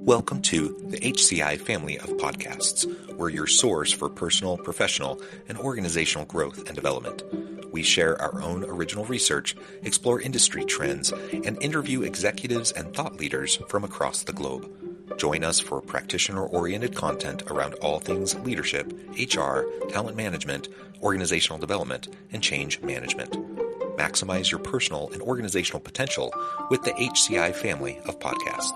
Welcome to the HCI family of podcasts. We're your source for personal, professional, and organizational growth and development. We share our own original research, explore industry trends, and interview executives and thought leaders from across the globe. Join us for practitioner-oriented content around all things leadership, HR, talent management, organizational development, and change management. Maximize your personal and organizational potential with the HCI family of podcasts.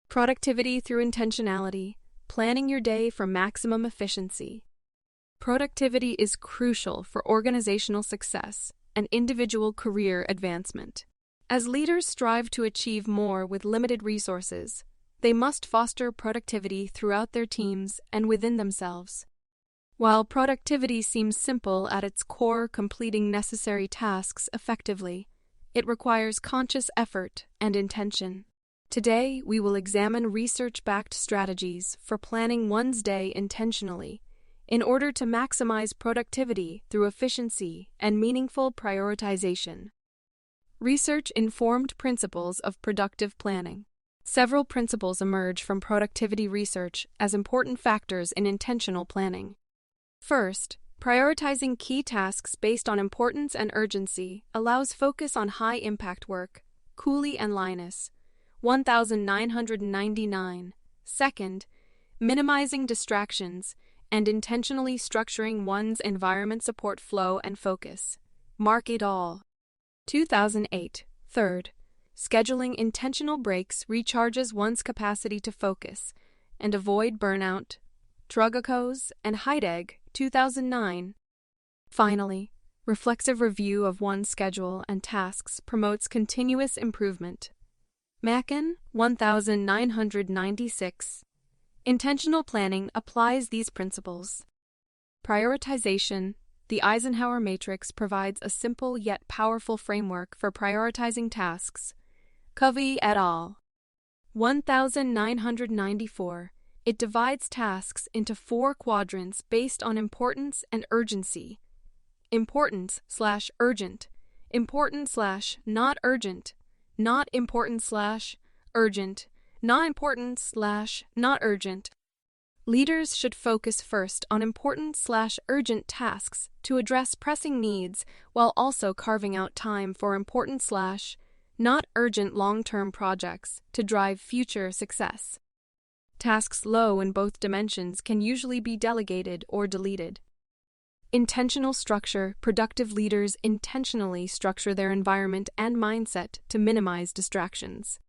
Productivity through intentionality, planning your day for maximum efficiency. Productivity is crucial for organizational success and individual career advancement. As leaders strive to achieve more with limited resources, they must foster productivity throughout their teams and within themselves. While productivity seems simple at its core, completing necessary tasks effectively, it requires conscious effort and intention. Today, we will examine research-backed strategies for planning one's day intentionally in order to maximize productivity through efficiency and meaningful prioritization. Research-informed principles of productive planning. Several principles emerge from productivity research as important factors in intentional planning. First, prioritizing key tasks based on importance and urgency allows focus on high-impact work. Cooley and Linus, 1999. Second, minimizing distractions and intentionally structuring one's environment support flow and focus. Mark et al. 2008. Third, scheduling intentional breaks recharges one's capacity to focus and avoid burnout. Trugakos and Heidegg, 2009. Finally, reflexive review of one's schedule and tasks promotes continuous improvement. Mackin, 1996. Intentional planning applies these principles. Prioritization. The Eisenhower matrix provides a simple yet powerful framework for prioritizing tasks. Covey et al. 1994. It divides tasks into 4 quadrants based on importance and urgency. Importance/urgent, important/not urgent, not important/urgent, not important/not urgent. Leaders should focus first on important/urgent tasks to address pressing needs while also carving out time for important/not urgent long-term projects to drive future success. Tasks low in both dimensions can usually be delegated or deleted. Intentional structure. Productive leaders intentionally structure their environment and mindset to minimize distractions.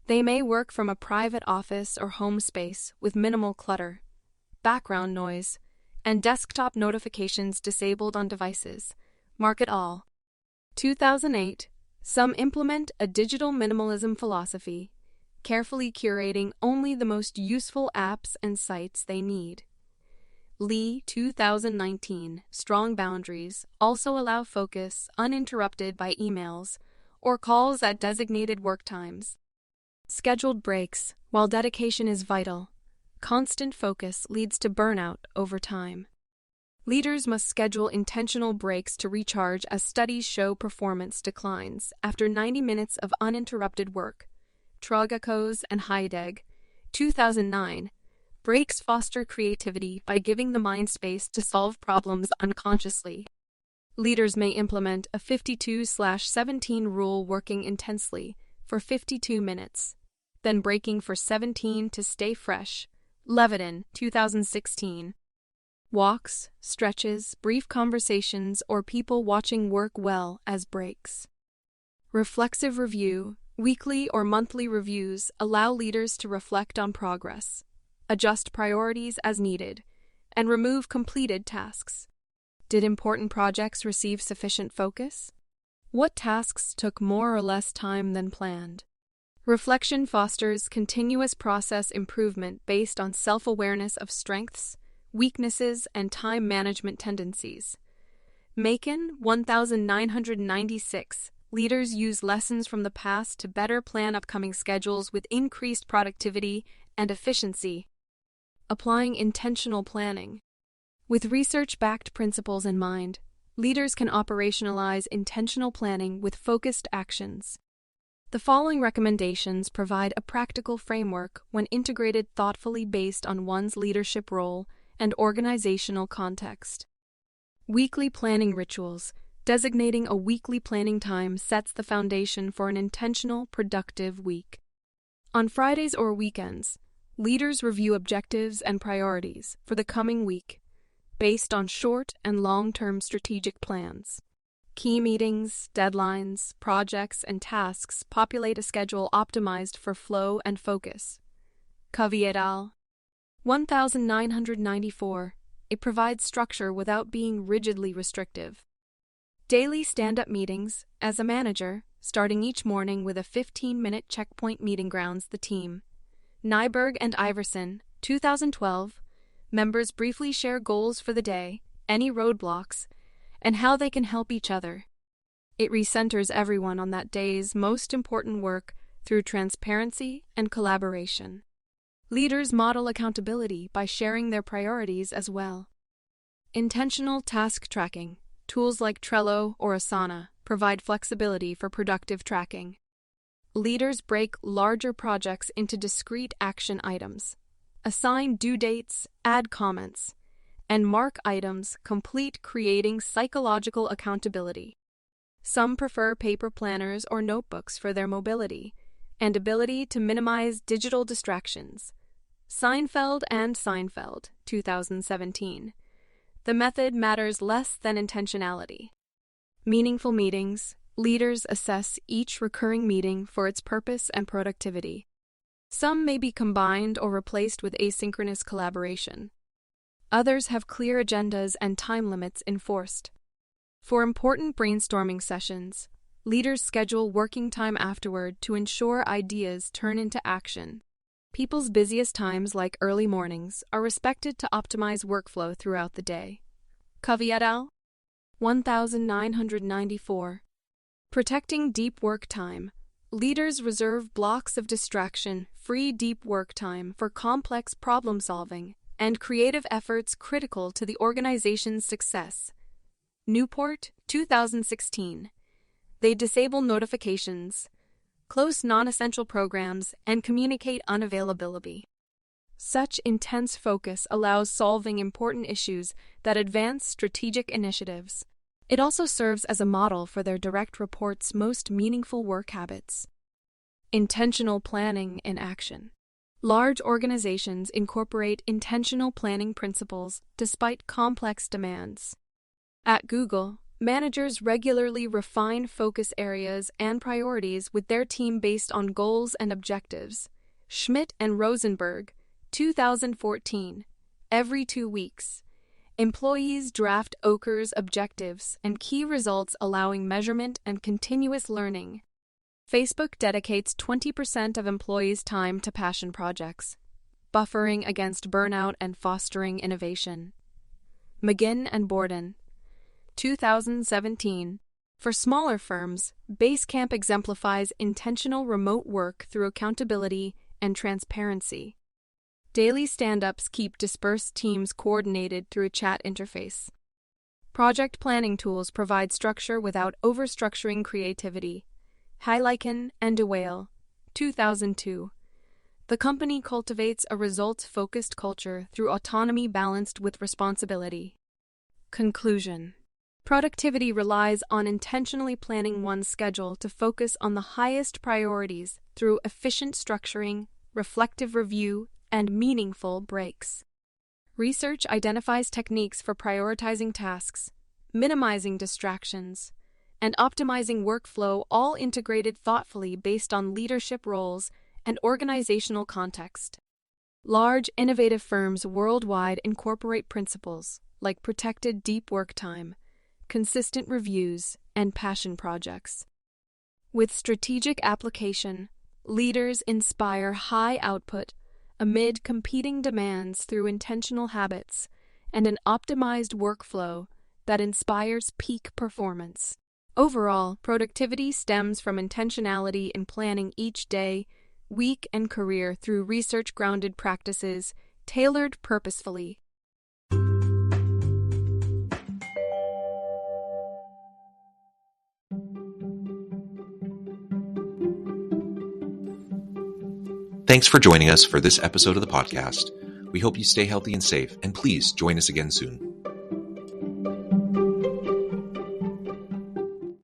They may work from a private office or home space with minimal clutter, background noise, and desktop notifications disabled on devices. Mark et al. 2008. Some implement a digital minimalism philosophy, carefully curating only the most useful apps and sites they need. Lee, 2019. Strong boundaries also allow focus uninterrupted by emails or calls at designated work times. Scheduled breaks. While dedication is vital, constant focus leads to burnout over time. Leaders must schedule intentional breaks to recharge as studies show performance declines after 90 minutes of uninterrupted work. Trugakos and Heidegg, 2009. Breaks foster creativity by giving the mind space to solve problems unconsciously. Leaders may implement a 52/17 rule, working intensely for 52 minutes, then breaking for 17 to stay fresh. Levitin, 2016. Walks, stretches, brief conversations, or people watching work well as breaks. Reflexive review. Weekly or monthly reviews allow leaders to reflect on progress, adjust priorities as needed, and remove completed tasks. Did important projects receive sufficient focus? What tasks took more or less time than planned? Reflection fosters continuous process improvement based on self-awareness of strengths, weaknesses, and time management tendencies. Macon, 1996. leaders use lessons from the past to better plan upcoming schedules with increased productivity and efficiency. Applying intentional planning. With research-backed principles in mind, leaders can operationalize intentional planning with focused actions. The following recommendations provide a practical framework when integrated thoughtfully based on one's leadership role and organizational context. Weekly planning rituals. Designating a weekly planning time sets the foundation for an intentional, productive week. On Fridays or weekends, leaders review objectives and priorities for the coming week based on short and long-term strategic plans. Key meetings, deadlines, projects, and tasks populate a schedule optimized for flow and focus. Covey et al. 1994. It provides structure without being rigidly restrictive. Daily stand-up meetings, as a manager, starting each morning with a 15-minute checkpoint meeting grounds the team. Nyberg and Iverson, 2012. Members briefly share goals for the day, any roadblocks, and how they can help each other. It recenters everyone on that day's most important work through transparency and collaboration. Leaders model accountability by sharing their priorities as well. Intentional task tracking. Tools like Trello or Asana provide flexibility for productive tracking. Leaders break larger projects into discrete action items, assign due dates, add comments, and mark items complete, creating psychological accountability. Some prefer paper planners or notebooks for their mobility and ability to minimize digital distractions. Seinfeld and Seinfeld, 2017. The method matters less than intentionality. Meaningful meetings. Leaders assess each recurring meeting for its purpose and productivity. Some may be combined or replaced with asynchronous collaboration. Others have clear agendas and time limits enforced. For important brainstorming sessions, leaders schedule working time afterward to ensure ideas turn into action. People's busiest times, like early mornings, are respected to optimize workflow throughout the day. Covey et al. 1994. Protecting deep work time. Leaders reserve blocks of distraction-free deep work time for complex problem-solving and creative efforts critical to the organization's success. Newport, 2016. They disable notifications, close non-essential programs, and communicate unavailability. Such intense focus allows solving important issues that advance strategic initiatives. It also serves as a model for their direct reports' most meaningful work habits. Intentional planning in action. Large organizations incorporate intentional planning principles despite complex demands. At Google, managers regularly refine focus areas and priorities with their team based on goals and objectives. Schmidt and Rosenberg, 2014. Every 2 weeks, employees draft OKR's objectives and key results, allowing measurement and continuous learning. Facebook dedicates 20% of employees' time to passion projects, buffering against burnout and fostering innovation. McGinn and Borden, 2017. For smaller firms, Basecamp exemplifies intentional remote work through accountability and transparency. Daily stand-ups keep dispersed teams coordinated through a chat interface. Project planning tools provide structure without overstructuring creativity. Heilichen and DeWale, 2002. The company cultivates a results-focused culture through autonomy balanced with responsibility. Conclusion. Productivity relies on intentionally planning one's schedule to focus on the highest priorities through efficient structuring, reflective review, and meaningful breaks. Research identifies techniques for prioritizing tasks, minimizing distractions, and optimizing workflow, all integrated thoughtfully based on leadership roles and organizational context. Large, innovative firms worldwide incorporate principles like protected deep work time, consistent reviews, and passion projects. With strategic application, leaders inspire high output amid competing demands through intentional habits and an optimized workflow that inspires peak performance. Overall, productivity stems from intentionality in planning each day, week, and career through research-grounded practices tailored purposefully. Thanks for joining us for this episode of the podcast. We hope you stay healthy and safe, and please join us again soon.